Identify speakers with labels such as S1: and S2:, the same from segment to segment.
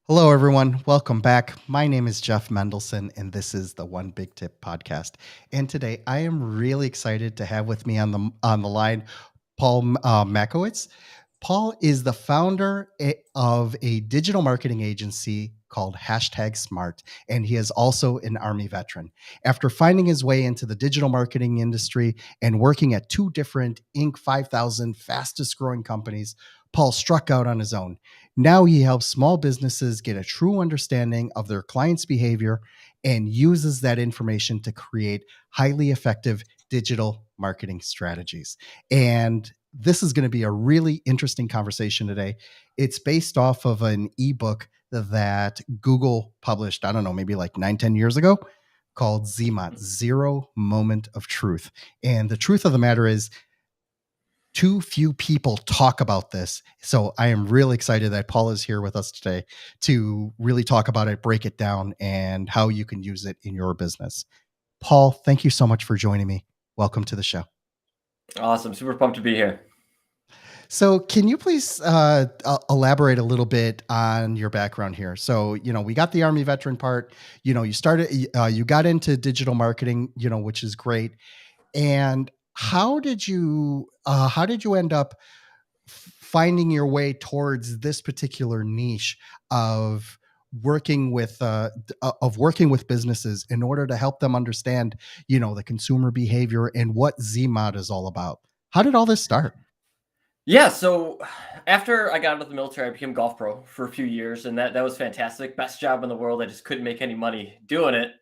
S1: Hello, everyone. Welcome back. My name is Jeff Mendelson, and this is the One Big Tip podcast. And today, I am really excited to have with me on the line Paul Mackiewicz. Paul is the founder of a digital marketing agency called #Smart, and he is also an Army veteran. After finding his way into the digital marketing industry and working at two different Inc. 5000 fastest growing companies, Paul struck out on his own. Now he helps small businesses get a true understanding of their clients' behavior and uses that information to create highly effective digital marketing strategies. And this is going to be a really interesting conversation today. It's based off of an ebook that Google published, I don't know, maybe like 9, 10 years ago, called ZMOT, Zero Moment of Truth. And the truth of the matter is, too few people talk about this. So I am really excited that Paul is here with us today to really talk about it, break it down, and how you can use it in your business. Paul, thank you so much for joining me. Welcome to the show.
S2: Awesome. Super pumped to be here.
S1: So, can you please elaborate a little bit on your background here? So, we got the Army veteran part. You got into digital marketing, which is great. And how did you end up finding your way towards this particular niche of working with businesses in order to help them understand, the consumer behavior and what ZMod is all about? How did all this start?
S2: Yeah, so after I got out of the military, I became golf pro for a few years, and that was fantastic. Best job in the world. I just couldn't make any money doing it.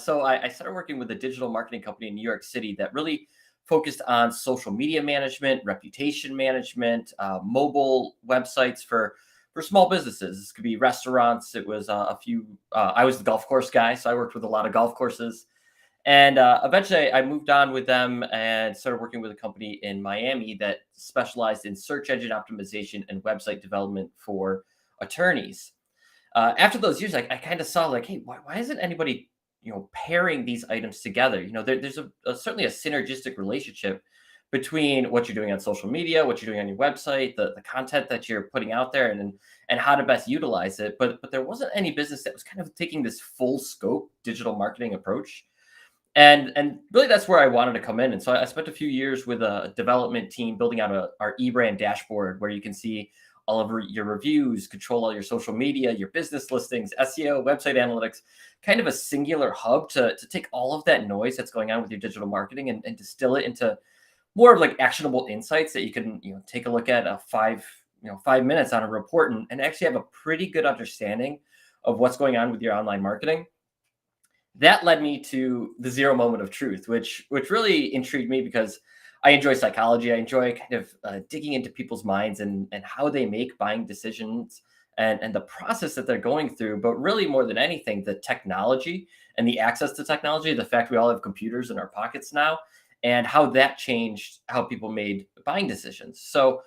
S2: So I started working with a digital marketing company in New York City that really focused on social media management, reputation management, mobile websites for small businesses. This could be restaurants. It was a few. I was the golf course guy, so I worked with a lot of golf courses. And eventually, I moved on with them and started working with a company in Miami that specialized in search engine optimization and website development for attorneys. After those years, I kind of saw like, hey, why isn't anybody pairing these items together? There's certainly a synergistic relationship between what you're doing on social media, what you're doing on your website, the content that you're putting out there, and how to best utilize it. But there wasn't any business that was kind of taking this full scope digital marketing approach, and really that's where I wanted to come in. And so I spent a few years with a development team building out our eBrand dashboard where you can see all of your reviews, control all your social media, your business listings, SEO, website analytics, kind of a singular hub to take all of that noise that's going on with your digital marketing and distill it into more of like actionable insights that you can take a look at 5 minutes on a report and actually have a pretty good understanding of what's going on with your online marketing. That led me to the zero moment of truth, which really intrigued me because I enjoy psychology. I enjoy kind of digging into people's minds and how they make buying decisions and the process that they're going through. But really, more than anything, the technology and the access to technology, the fact we all have computers in our pockets now, and how that changed how people made buying decisions. So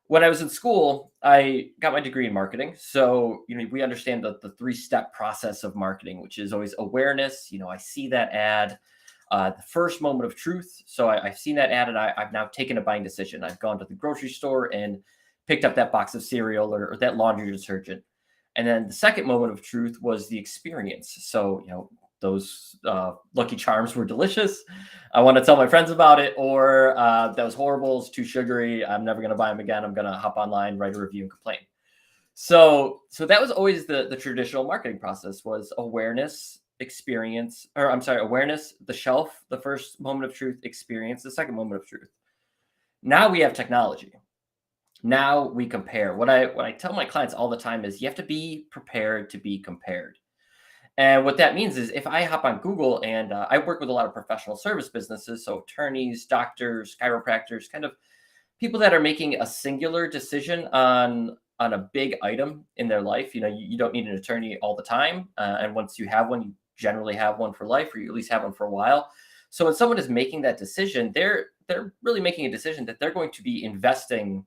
S2: when I was in school, I got my degree in marketing. So, we understand the three-step process of marketing, which is always awareness. I see that ad, the first moment of truth. So I've seen that ad and I've now taken a buying decision. I've gone to the grocery store and picked up that box of cereal or that laundry detergent. And then the second moment of truth was the experience. So, those Lucky Charms were delicious. I want to tell my friends about it, or that was horrible. It's too sugary. I'm never going to buy them again. I'm going to hop online, write a review, and complain. So that was always the traditional marketing process: was awareness, experience, or I'm sorry, awareness, the shelf, the first moment of truth, experience, the second moment of truth. Now we have technology. Now we compare. What I tell my clients all the time is you have to be prepared to be compared. And what that means is if I hop on Google and I work with a lot of professional service businesses, so attorneys, doctors, chiropractors, kind of people that are making a singular decision on a big item in their life. You don't need an attorney all the time, and once you have one, you generally have one for life, or you at least have one for a while. So when someone is making that decision, they're really making a decision that they're going to be investing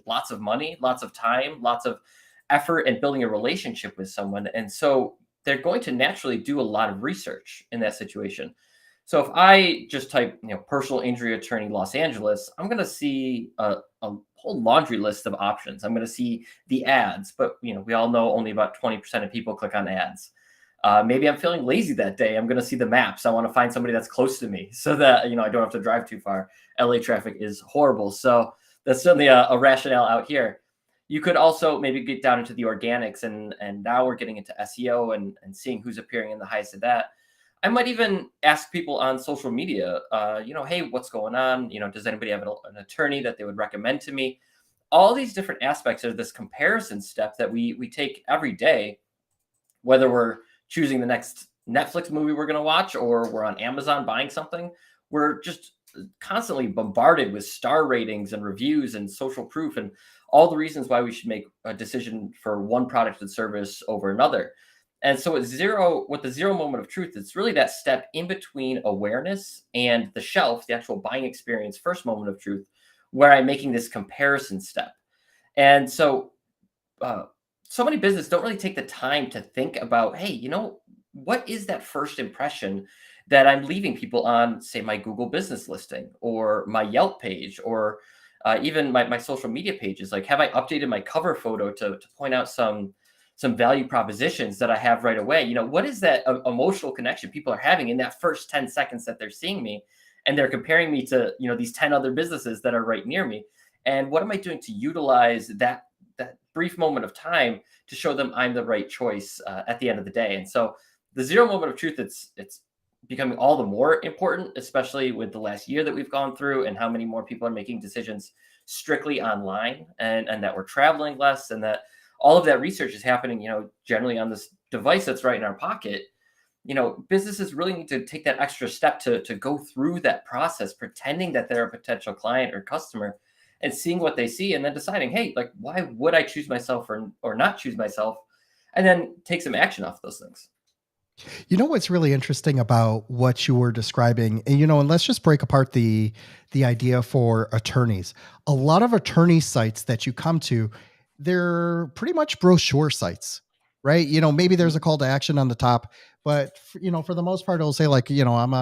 S2: lots of money, lots of time, lots of effort, and building a relationship with someone. And so they're going to naturally do a lot of research in that situation. So if I just type, personal injury attorney Los Angeles, I'm going to see a whole laundry list of options. I'm going to see the ads, but we all know only about 20% of people click on ads. Maybe I'm feeling lazy that day. I'm going to see the maps. I want to find somebody that's close to me so that, I don't have to drive too far. LA traffic is horrible. So that's certainly a rationale out here. You could also maybe get down into the organics, and now we're getting into SEO and seeing who's appearing in the highest of that. I might even ask people on social media, hey, what's going on? Does anybody have an attorney that they would recommend to me? All these different aspects of this comparison step that we take every day, whether we're choosing the next Netflix movie we're going to watch or we're on Amazon buying something, we're just constantly bombarded with star ratings and reviews and social proof and all the reasons why we should make a decision for one product and service over another. And so with the zero moment of truth, it's really that step in between awareness and the shelf, the actual buying experience, first moment of truth, where I'm making this comparison step. And so so many businesses don't really take the time to think about, hey, what is that first impression that I'm leaving people on, say, my Google business listing or my Yelp page or even my social media pages? Like, have I updated my cover photo to point out some value propositions that I have right away? What is that emotional connection people are having in that first 10 seconds that they're seeing me, and they're comparing me to, these 10 other businesses that are right near me? And what am I doing to utilize that brief moment of time to show them I'm the right choice at the end of the day? And so the zero moment of truth, it's becoming all the more important, especially with the last year that we've gone through and how many more people are making decisions strictly online, and that we're traveling less, and that all of that research is happening, generally on this device that's right in our pocket. Businesses really need to take that extra step to go through that process, pretending that they're a potential client or customer and seeing what they see and then deciding, hey, like, why would I choose myself or not choose myself? And then take some action off those things.
S1: What's really interesting about what you were describing, and let's just break apart the idea for attorneys. A lot of attorney sites that you come to, they're pretty much brochure sites, right? Maybe there's a call to action on the top, but for the most part, it'll say like, I'm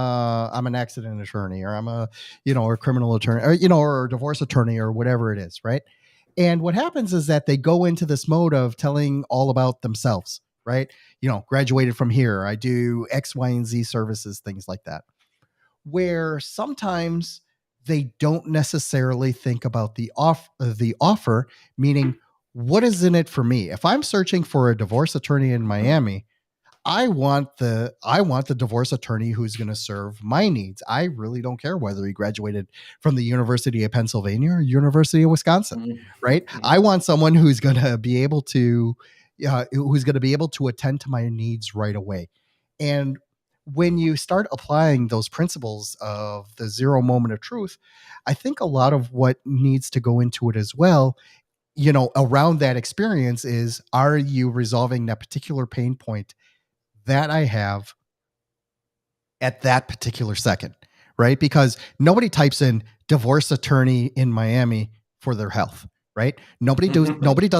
S1: an accident attorney, or I'm a, a criminal attorney, or or a divorce attorney, or whatever it is, right? And what happens is that they go into this mode of telling all about themselves, right? Graduated from here. I do X, Y, and Z services, things like that. Where sometimes they don't necessarily think about the offer, meaning what is in it for me. If I'm searching for a divorce attorney in Miami, I want the divorce attorney who's going to serve my needs. I really don't care whether he graduated from the University of Pennsylvania or University of Wisconsin, right?
S2: Mhm.
S1: I want someone who's going to be able to attend to my needs right away. And when you start applying those principles of the zero moment of truth, I think a lot of what needs to go into it as well, around that experience is, are you resolving that particular pain point that I have at that particular second, right? Because nobody types in divorce attorney in Miami for their health, right? Nobody does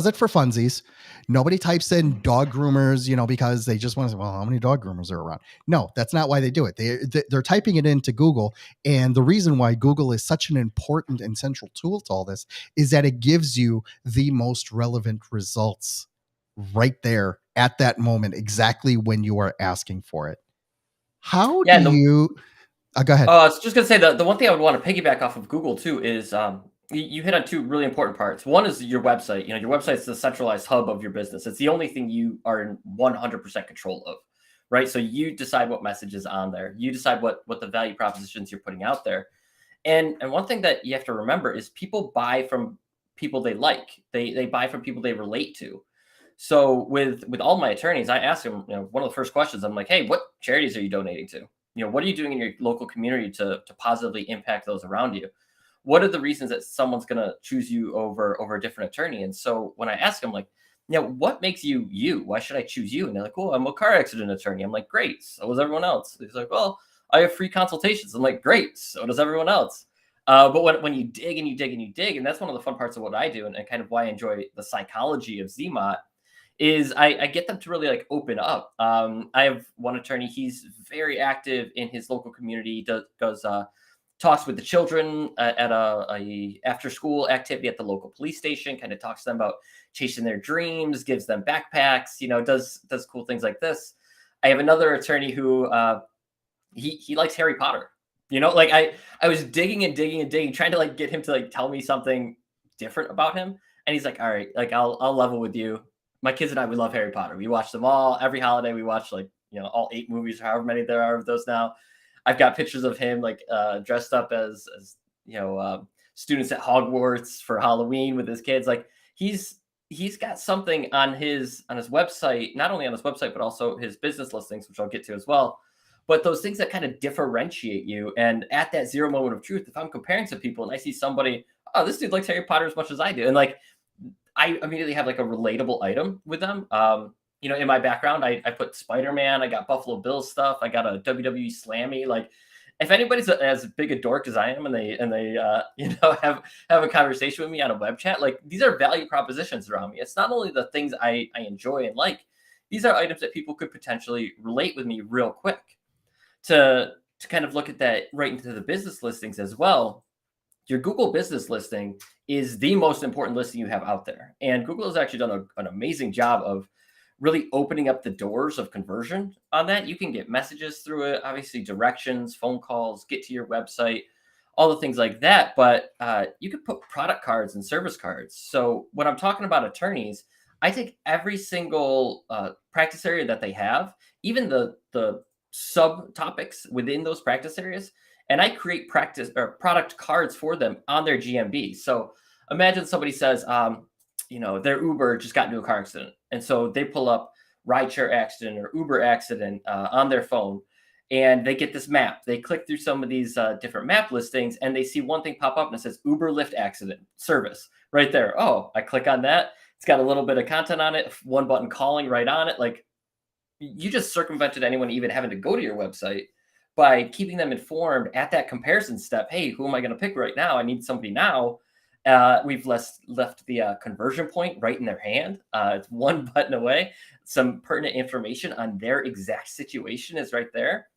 S1: it for funsies. Nobody types in dog groomers, because they just want to say, well, how many dog groomers are around? No, that's not why they do it. They're typing it into Google, and the reason why Google is such an important and central tool to all this is that it gives you the most relevant results right there at that moment, exactly when you are asking for it. How
S2: Yeah,
S1: do
S2: and
S1: you go ahead.
S2: I was just gonna say the one thing I would want to piggyback off of Google too is you hit on two really important parts. One is your website. Your website's the centralized hub of your business. It's the only thing you are in 100% control of, right? So you decide what message is on there. You decide what the value propositions you're putting out there. And one thing that you have to remember is people buy from people they like. They buy from people they relate to. So with all my attorneys, I ask them, one of the first questions, I'm like, hey, what charities are you donating to? What are you doing in your local community to positively impact those around you? What are the reasons that someone's going to choose you over a different attorney? And so when I ask them, like, what makes you you? Why should I choose you? And they're like, well, I'm a car accident attorney. I'm like, great. So is everyone else. He's like, well, I have free consultations. I'm like, great. So does everyone else. But when you dig and you dig and you dig, and that's one of the fun parts of what I do, and kind of why I enjoy the psychology of Zmot, is I get them to really like open up. I have one attorney, he's very active in his local community, does talks with the children at a after school activity at the local police station, kind of talks to them about chasing their dreams, gives them backpacks, does cool things like this. I have another attorney who he likes Harry Potter. Like I was digging and digging and digging, trying to like get him to like tell me something different about him. And he's like, all right, like I'll level with you. My kids and I, we love Harry Potter. We watch them all every holiday. We watch like, all 8 movies, or however many there are of those now. I've got pictures of him like dressed up as students at Hogwarts for Halloween with his kids. Like he's got something on his website, not only on his website, but also his business listings, which I'll get to as well. But those things that kind of differentiate you. And at that zero moment of truth, if I'm comparing to people and I see somebody, oh, this dude likes Harry Potter as much as I do, and like I immediately have like a relatable item with them. In my background, I put Spider-Man, I got Buffalo Bills stuff, I got a WWE Slammy. Like, if anybody's as big a dork as I am, and they have a conversation with me on a web chat, like these are value propositions around me. It's not only the things I enjoy and like; these are items that people could potentially relate with me real quick. To kind of look at that right into the business listings as well. Your Google business listing is the most important listing you have out there. And Google has actually done an amazing job of really opening up the doors of conversion on that. You can get messages through it, obviously directions, phone calls, get to your website, all the things like that. But you could put product cards and service cards. So when I'm talking about attorneys, I take every single practice area that they have, even the subtopics within those practice areas, and I create practice or product cards for them on their GMB. So imagine somebody says, their Uber just got into a car accident, and so they pull up rideshare accident or Uber accident on their phone, and they get this map. They click through some of these different map listings, and they see one thing pop up and it says Uber Lyft accident service right there. Oh, I click on that. It's got a little bit of content on it, one button calling right on it. Like, you just circumvented anyone even having to go to your website by keeping them informed at that comparison step. Hey, who am I going to pick right now? I need somebody now. We've left the conversion point right in their hand. It's one button away. Some pertinent information on their exact situation is right there.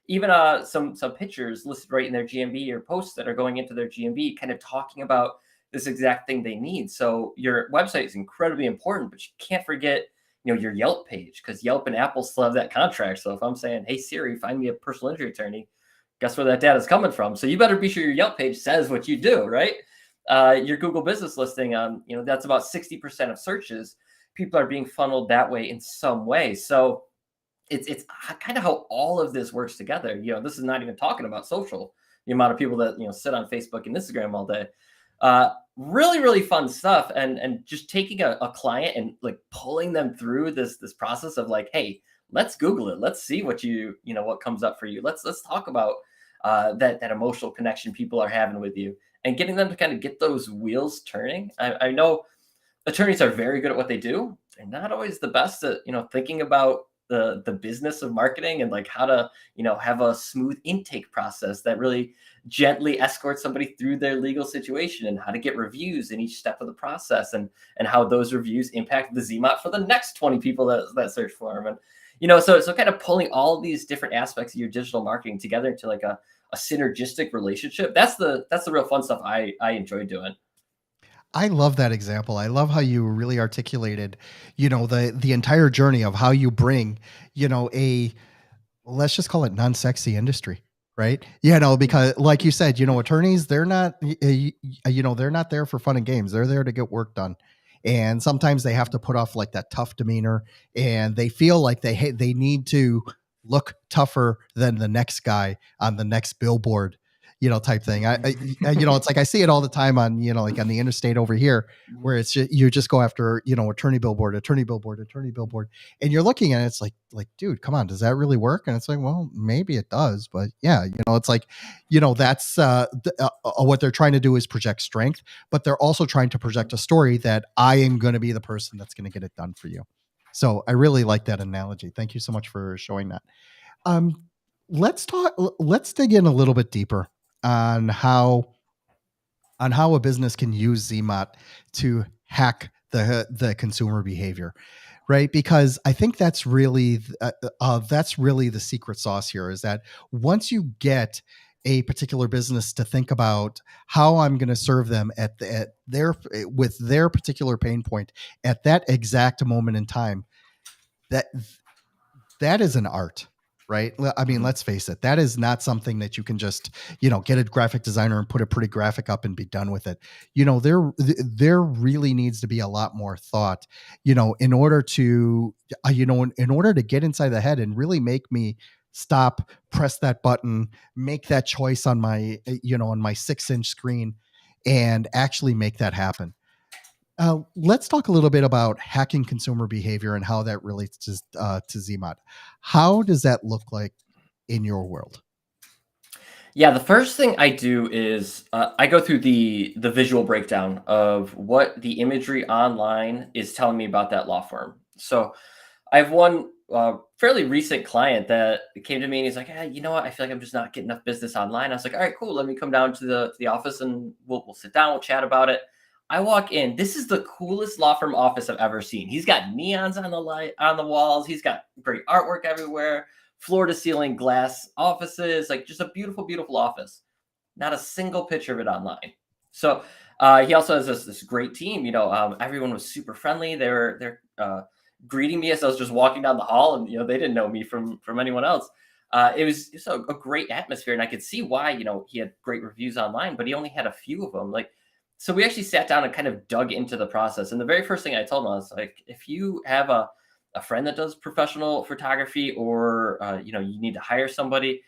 S2: Even some pictures listed right in their GMB, or posts that are going into their GMB, kind of talking about this exact thing they need. So your website is incredibly important, but you can't forget your Yelp page, because Yelp and Apple still have that contract. So if I'm saying, hey Siri, find me a personal injury attorney, guess where that data is coming from? So you better be sure your Yelp page says what you do, right? Your Google business listing, that's about 60% of searches. People are being funneled that way in some way. So it's kind of how all of this works together. This is not even talking about social, the amount of people that sit on Facebook and Instagram all day. Really, really fun stuff. And just taking a client and like pulling them through this process of like, hey, let's Google it. Let's see what what comes up for you. Let's talk about that emotional connection people are having with you, and getting them to kind of get those wheels turning. I know attorneys are very good at what they do. They're not always the best at thinking about the business of marketing, and like how to have a smooth intake process that really gently escorts somebody through their legal situation, and how to get reviews in each step of the process, and how those reviews impact the ZMOT for the next 20 people that search for them. And so kind of pulling all of these different aspects of your digital marketing together into like a synergistic relationship. That's the real fun stuff I enjoy doing.
S1: I love that example. I love how you really articulated, the entire journey of how you bring, a, let's just call it non-sexy industry, right? Because like you said, attorneys, they're not, they're not there for fun and games. They're there to get work done. And sometimes they have to put off like that tough demeanor, and they feel like they need to look tougher than the next guy on the next billboard, type thing. It's like I see it all the time on, like on the interstate over here, where it's just, you just go after, attorney billboard, and you're looking at it, it's like, dude, come on, does that really work? And it's like, well, maybe it does, but yeah, it's like, that's what they're trying to do is project strength, but they're also trying to project a story that I am going to be the person that's going to get it done for you. So I really like that analogy. Thank you so much for showing that. Let's dig in a little bit deeper on how a business can use ZMOT to hack the consumer behavior, right? Because I think that's really the secret sauce here, is that once you get a particular business to think about how I'm going to serve them at their with their particular pain point at that exact moment in time, that that is an art, right? I mean,
S2: Mhm.
S1: let's face it, that is not something that you can just, get a graphic designer and put a pretty graphic up and be done with it. There really needs to be a lot more thought, in order to, in order to get inside the head and really make me stop, press that button, make that choice on my, on my 6-inch screen, and actually make that happen. Let's talk a little bit about hacking consumer behavior and how that relates to Zmod. How does that look like in your world?
S2: Yeah, the first thing I do is I go through the visual breakdown of what the imagery online is telling me about that law firm. So I have one fairly recent client that came to me and he's like, "Hey, you know what? I feel like I'm just not getting enough business online." I was like, "All right, cool. Let me come down to the office and we'll sit down. We'll chat about it." I walk in. This is the coolest law firm office I've ever seen. He's got neons on the light on the walls. He's got great artwork everywhere, floor to ceiling glass offices, like just a beautiful, beautiful office. Not a single picture of it online. So he also has this great team. Everyone was super friendly. They're greeting me as I was just walking down the hall, and they didn't know me from anyone else. It was just a great atmosphere, and I could see why he had great reviews online, but he only had a few of them. So we actually sat down and kind of dug into the process. And the very first thing I told him, I was like, if you have a friend that does professional photography, or you need to hire somebody,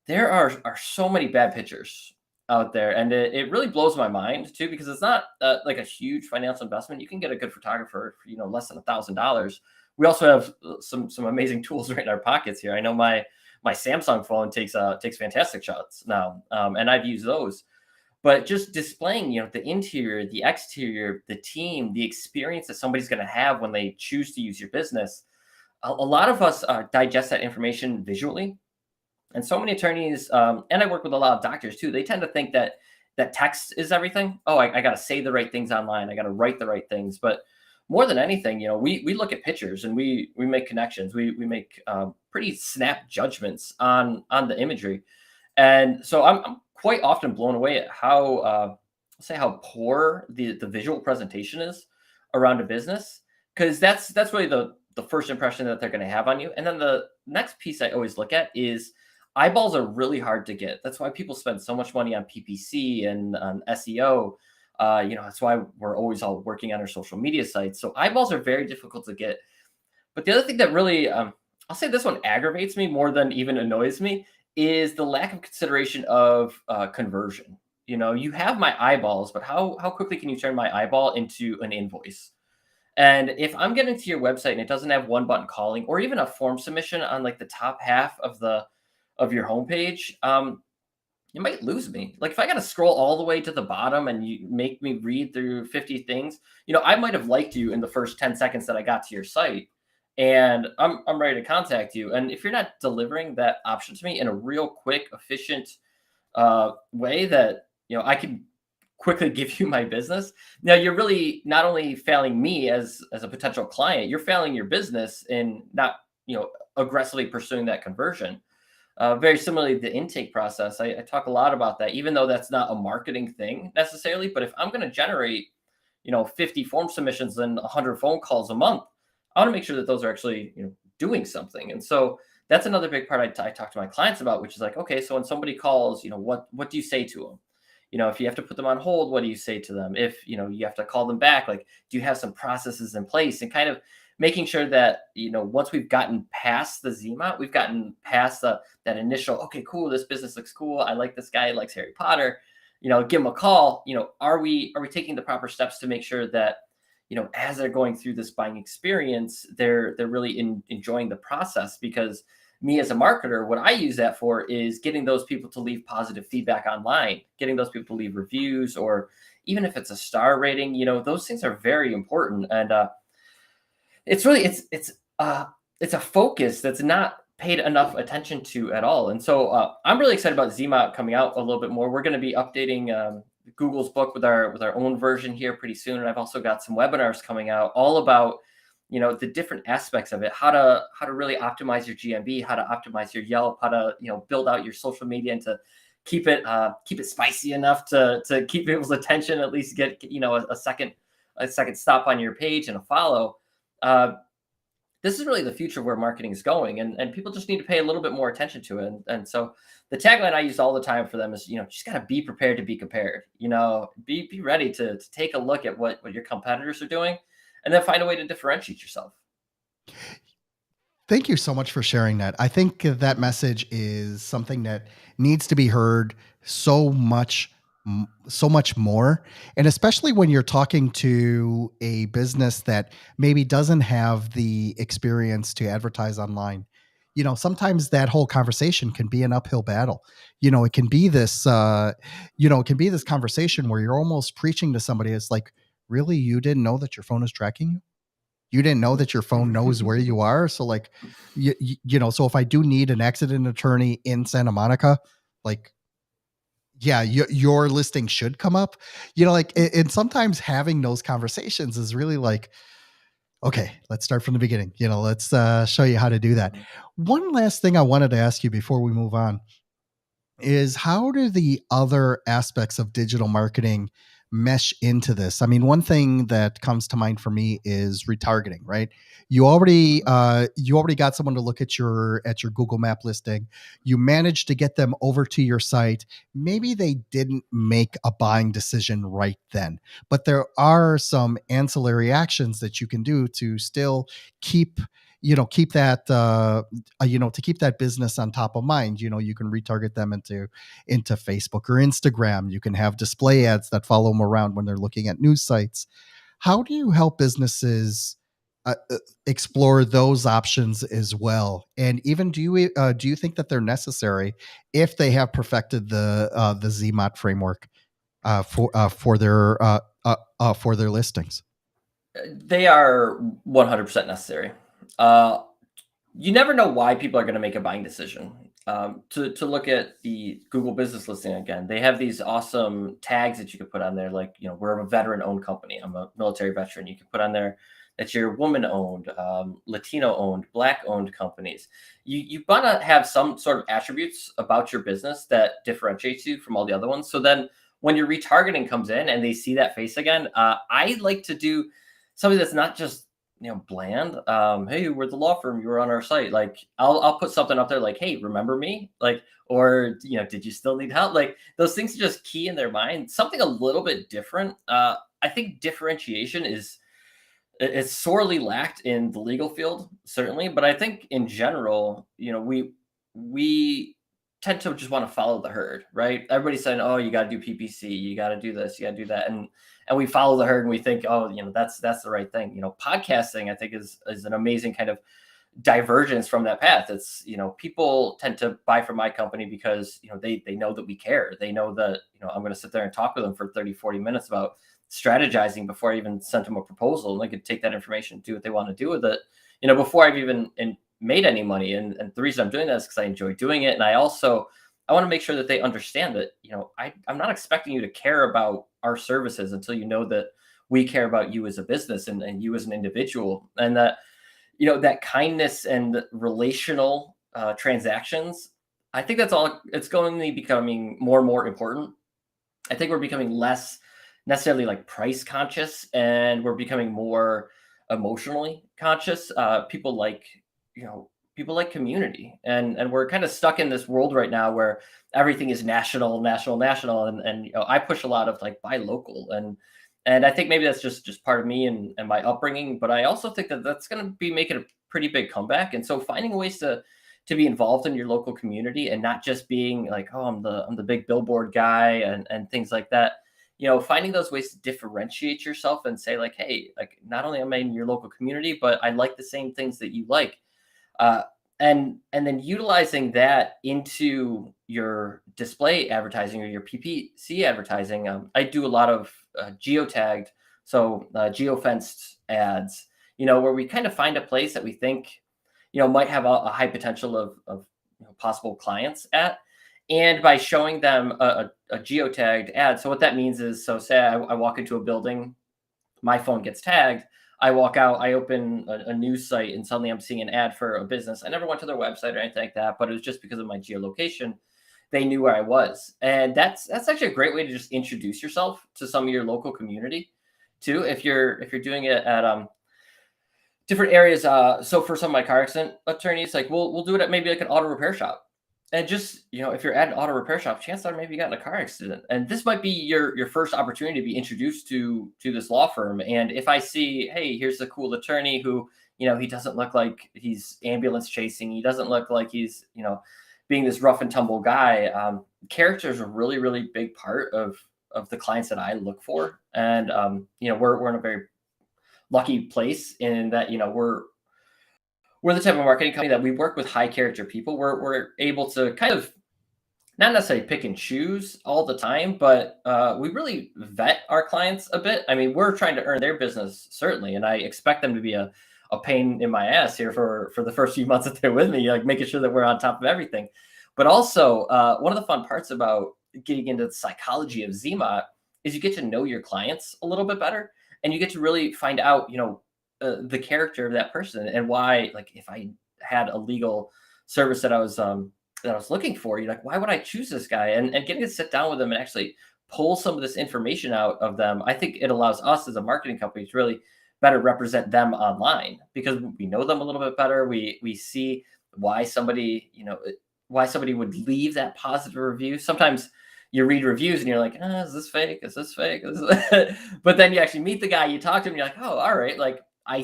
S2: there are so many bad pictures out there, and it really blows my mind too, because it's not like a huge financial investment. You can get a good photographer for less than $1,000. We also have some amazing tools right in our pockets here. I know my Samsung phone takes fantastic shots now, and I've used those. But just displaying, the interior, the exterior, the team, the experience that somebody's going to have when they choose to use your business. A lot of us digest that information visually, and so many attorneys, and I work with a lot of doctors too. They tend to think that text is everything. Oh, I got to say the right things online. I got to write the right things. But more than anything, we look at pictures and we make connections. We make pretty snap judgments on the imagery, and so I'm quite often blown away at how say how poor the visual presentation is around a business, because that's really the first impression that they're going to have on you. And then the next piece I always look at is eyeballs are really hard to get. That's why people spend so much money on PPC and on SEO. That's why we're always all working on our social media sites. So eyeballs are very difficult to get. But the other thing that really, I'll say this one aggravates me more than even annoys me, is the lack of consideration of conversion. You have my eyeballs, but how quickly can you turn my eyeball into an invoice? And if I'm getting to your website and it doesn't have one button calling, or even a form submission on like the top half of your homepage, you might lose me. Like if I got to scroll all the way to the bottom and you make me read through 50 things, I might have liked you in the first 10 seconds that I got to your site, and I'm ready to contact you. And if you're not delivering that option to me in a real quick, efficient way that I can quickly give you my business, now you're really not only failing me as a potential client, you're failing your business in not aggressively pursuing that conversion. Very similarly, the intake process, I talk a lot about that, even though that's not a marketing thing necessarily. But if I'm going to generate, 50 form submissions and 100 phone calls a month, I want to make sure that those are actually, doing something. And so that's another big part I talk to my clients about, which is like, okay, so when somebody calls, what do you say to them? If you have to put them on hold, what do you say to them? If you have to call them back, like, do you have some processes in place? And kind of making sure that once we've gotten past the Zima, we've gotten past that initial, okay, cool, this business looks cool, I like this guy, he likes Harry Potter, give him a call. Are we taking the proper steps to make sure that as they're going through this buying experience, they're really enjoying the process? Because me as a marketer, what I use that for is getting those people to leave positive feedback online, getting those people to leave reviews, or even if it's a star rating, those things are very important. And it's really it's a focus that's not paid enough attention to at all. And so I'm really excited about Zima coming out a little bit more. We're going to be updating Google's book with our own version here pretty soon, and I've also got some webinars coming out all about the different aspects of it, how to really optimize your GMB, how to optimize your Yelp, how to build out your social media into keep it spicy enough to keep people's attention, at least get a second stop on your page and a follow. Uh, this is really the future where marketing is going, and people just need to pay a little bit more attention to it. And so the tagline I use all the time for them is, just got to be prepared to be compared. Be ready to take a look at what your competitors are doing, and then find a way to differentiate yourself.
S1: Thank you so much for sharing that. I think that message is something that needs to be heard so much more, and especially when you're talking to a business that maybe doesn't have the experience to advertise online. Sometimes that whole conversation can be an uphill battle. It can be this conversation where you're almost preaching to somebody. It's like, really, you didn't know that your phone is tracking you? You didn't know that your phone knows where you are? So like, so if I do need an accident attorney in Santa Monica, like, yeah, your listing should come up. Like, and sometimes having those conversations is really like, okay, let's start from the beginning. Let's show you how to do that. One last thing I wanted to ask you before we move on is, how do the other aspects of digital marketing mesh into this? I mean, one thing that comes to mind for me is retargeting, right? You already got someone to look at your Google Map listing. You managed to get them over to your site. Maybe they didn't make a buying decision right then, but there are some ancillary actions that you can do to still keep keep that to keep that business on top of mind. You can retarget them into Facebook or Instagram. You can have display ads that follow them around when they're looking at news sites. How do you help businesses explore those options as well? And even, do you think that they're necessary if they have perfected the ZMOT framework for their listings?
S2: They are 100% necessary. Uh, you never know why people are going to make a buying decision. To look at the Google business listing again, they have these awesome tags that you can put on there, like, we're a veteran owned company. I'm a military veteran. You can put on there that you're woman owned, Latino owned, Black owned companies. You want to have some sort of attributes about your business that differentiates you from all the other ones. So then when your retargeting comes in and they see that face again, I like to do something that's not just bland. Hey, we're the law firm, you were on our site. Like, I'll put something up there like, hey, remember me? Like, or did you still need help? Like, those things just key in their mind, something a little bit different. I think differentiation it's sorely lacked in the legal field, certainly, but I think in general, we tend to just want to follow the herd, right? Everybody's saying, oh, you got to do PPC, you got to do this, you got to do that, and we follow the herd and we think, oh, that's the right thing. Podcasting, I think, is an amazing kind of divergence from that path. It's, people tend to buy from my company because they know that we care. They know that I'm going to sit there and talk with them for 30-40 minutes about strategizing before I even sent them a proposal, and they could take that information and do what they want to do with it, before I've even made any money. And the reason I'm doing that is because I enjoy doing it, and I want to make sure that they understand that I'm not expecting you to care about our services until you know that we care about you as a business and you as an individual, and that that kindness and relational transactions. I think that's all. It's going to be becoming more and more important. I think we're becoming less necessarily like price conscious, and we're becoming more emotionally conscious. People like community, and we're kind of stuck in this world right now where everything is national, national, national, and I push a lot of like buy local, and I think maybe that's just part of me and my upbringing, but I also think that that's going to be making a pretty big comeback. And so finding ways to be involved in your local community and not just being like, oh, I'm the big billboard guy and things like that. Finding those ways to differentiate yourself and say like, hey, like, not only am I in your local community, but I like the same things that you like. Uh, and then utilizing that into your display advertising or your PPC advertising. I do a lot of geotagged, so geofenced ads, where we kind of find a place that we think, might have a high potential of possible clients at. And by showing them a geotagged ad, so what that means is, so say I walk into a building, my phone gets tagged. I walk out, I open a news site, and suddenly I'm seeing an ad for a business. I never went to their website or anything like that, but it was just because of my geolocation. they knew where I was. And that's actually a great way to just introduce yourself to some of your local community too. If you're doing it at different areas. So for some of my car accident attorneys, like we'll do it at maybe like an auto repair shop. And just, if you're at an auto repair shop, chances are maybe you got in a car accident. And this might be your first opportunity to be introduced to this law firm. And if I see, hey, here's a cool attorney who, he doesn't look like he's ambulance chasing. He doesn't look like he's, being this rough and tumble guy. Character is a really, really big part of the clients that I look for. And we're in a very lucky place in that, we're the type of marketing company that we work with high character people. We're able to kind of not necessarily pick and choose all the time, but we really vet our clients a bit. I mean, we're trying to earn their business, certainly, and I expect them to be a pain in my ass here for the first few months that they're with me, like making sure that we're on top of everything. But also, one of the fun parts about getting into the psychology of ZMOT is you get to know your clients a little bit better, and you get to really find out, the character of that person and why. Like, if I had a legal service that I was looking for, you're like, why would I choose this guy? And getting to sit down with them and actually pull some of this information out of them, I think it allows us as a marketing company to really better represent them online because we know them a little bit better. We see why somebody would leave that positive review. Sometimes you read reviews and you're like, is this fake? Is this fake? But then you actually meet the guy, you talk to him, and you're like, oh, all right. Like, I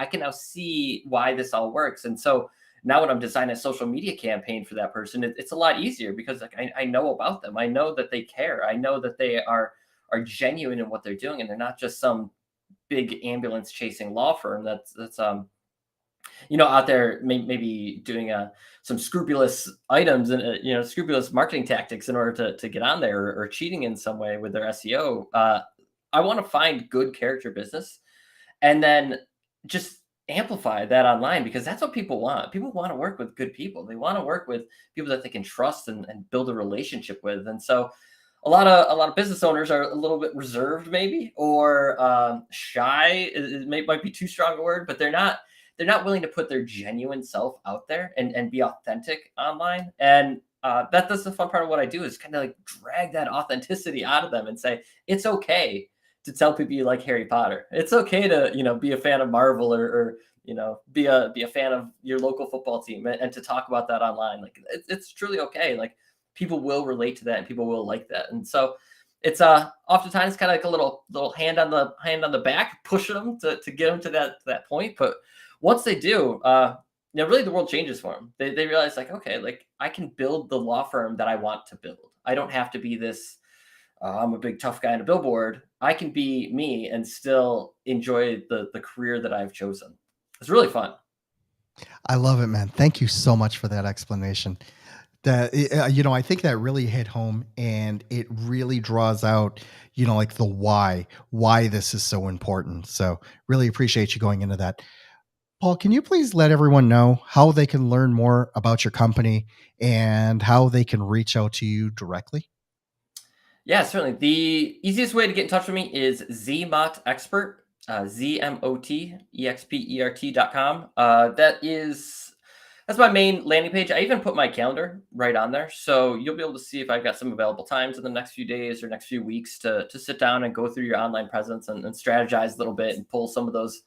S2: can now see why this all works. And so now when I'm designing a social media campaign for that person, it's a lot easier because like I know about them. I know that they care. I know that they are genuine in what they're doing, and they're not just some big ambulance chasing law firm that's out there maybe doing some scrupulous items and scrupulous marketing tactics in order to get on there or cheating in some way with their SEO. I want to find good character business and then just amplify that online because that's what people want. People want to work with good people. They want to work with people that they can trust and build a relationship with. And so a lot of business owners are a little bit reserved maybe or shy. It might be too strong a word, but they're not willing to put their genuine self out there and be authentic online. And that's the fun part of what I do is kind of like drag that authenticity out of them and say, it's okay to tell people you like Harry Potter. It's okay to, be a fan of Marvel or be a fan of your local football team and to talk about that online. Like it's truly okay. Like people will relate to that and people will like that. And so it's oftentimes kind of like a little hand on the back, pushing them to get them to that point. But once they do, really the world changes for them. They realize like, okay, like I can build the law firm that I want to build. I don't have to be this, I'm a big tough guy on a billboard. I can be me and still enjoy the career that I've chosen. It's really fun.
S1: I love it, man. Thank you so much for that explanation. I think that really hit home and it really draws out, like the why this is so important. So really appreciate you going into that. Paul, can you please let everyone know how they can learn more about your company and how they can reach out to you directly?
S2: Yeah, certainly. The easiest way to get in touch with me is ZMOT Expert, ZMOTEXPERT.com. That's my main landing page. I even put my calendar right on there. So you'll be able to see if I've got some available times in the next few days or next few weeks to sit down and go through your online presence and strategize a little bit and pull some of those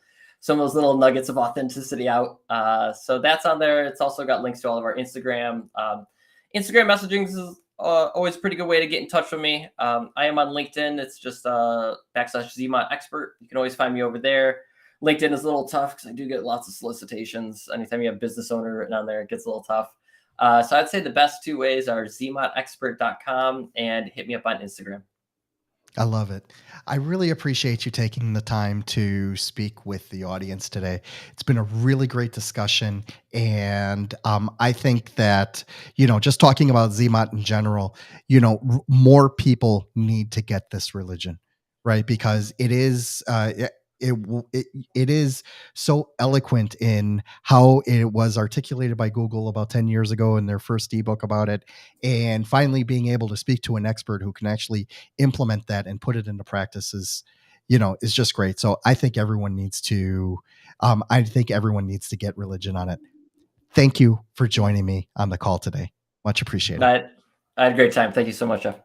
S2: little nuggets of authenticity out. So that's on there. It's also got links to all of our Instagram. Instagram messaging is always a pretty good way to get in touch with me. I am on LinkedIn. It's just /ZMOT Expert. You can always find me over there. LinkedIn is a little tough because I do get lots of solicitations. Anytime you have business owner written on there, it gets a little tough. So I'd say the best two ways are ZMOTExpert.com and hit me up on Instagram.
S1: I love it. I really appreciate you taking the time to speak with the audience today. It's been a really great discussion. And I think that, just talking about ZMOT in general, more people need to get this religion, right? Because it is, it is so eloquent in how it was articulated by Google about 10 years ago in their first ebook about it. And finally being able to speak to an expert who can actually implement that and put it into practice is just great. So I think everyone needs to get religion on it. Thank you for joining me on the call today. Much appreciated.
S2: But I had a great time. Thank you so much, Jeff.